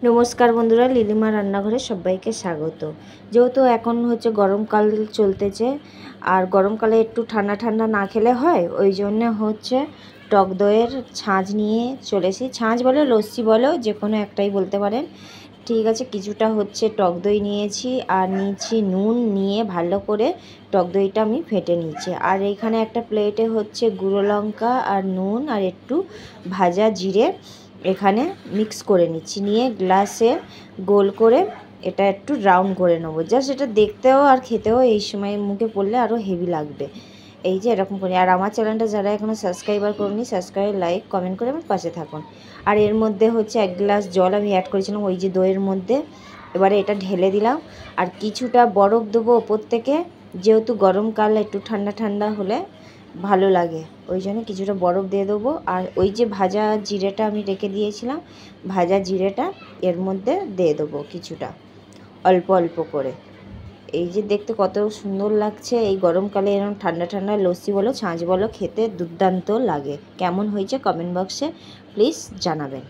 নমস্কার বন্ধুরা, লিলিমা রান্নাঘরে সবাইকে স্বাগত। যেহেতু এখন হচ্ছে গরমকাল চলতেছে, আর গরমকালে একটু ঠান্ডা ঠান্ডা না খেলে হয়, ওই জন্য হচ্ছে টক দইয়ের ছাঁচ নিয়ে চলেছি। ছাঁচ বলো লস্যি বলো, যে কোনো একটাই বলতে পারেন। ঠিক আছে, কিছুটা হচ্ছে টক দই নিয়েছি, আর নিয়েছি নুন, নিয়ে ভালো করে টক দইটা আমি ফেটে নিয়েছি। আর এইখানে একটা প্লেটে হচ্ছে গুঁড়ো লঙ্কা আর নুন আর একটু ভাজা জিরে এখানে মিক্স করে নিচ্ছি, নিয়ে গ্লাসে গোল করে এটা একটু রাউন্ড করে নেবো। জাস্ট এটা দেখতেও আর খেতেও এই সময় মুখে পড়লে আরও হেভি লাগবে। এই যে এরকম করি। আর আমার চ্যানেলটা যারা এখনও সাবস্ক্রাইবার করেনি, সাবস্ক্রাইব, লাইক, কমেন্ট করে আমার পাশে থাকুন। আর এর মধ্যে হচ্ছে 1 গ্লাস জল আমি অ্যাড করেছিলাম ওই যে দইয়ের মধ্যে। এবারে এটা ঢেলে দিলাম, আর কিছুটা বরফ দেবো ওপর থেকে, যেহেতু গরমকাল একটু ঠান্ডা ঠান্ডা হলে ভালো লাগে, ওই জন্য কিছুটা বরফ দিয়ে দেবো। আর ওই যে ভাজা জিরেটা আমি রেখে দিয়েছিলাম, ভাজা জিরেটা এর মধ্যে দিয়ে দেবো কিছুটা, অল্প অল্প করে। এই যে দেখতে কত সুন্দর লাগছে, এই গরমকালে এরকম ঠান্ডা ঠান্ডা লস্যি বলো, ছাঁচ বলো, খেতে দুর্দান্ত লাগে। কেমন হয়েছে কমেন্ট বক্সে প্লিজ জানাবেন।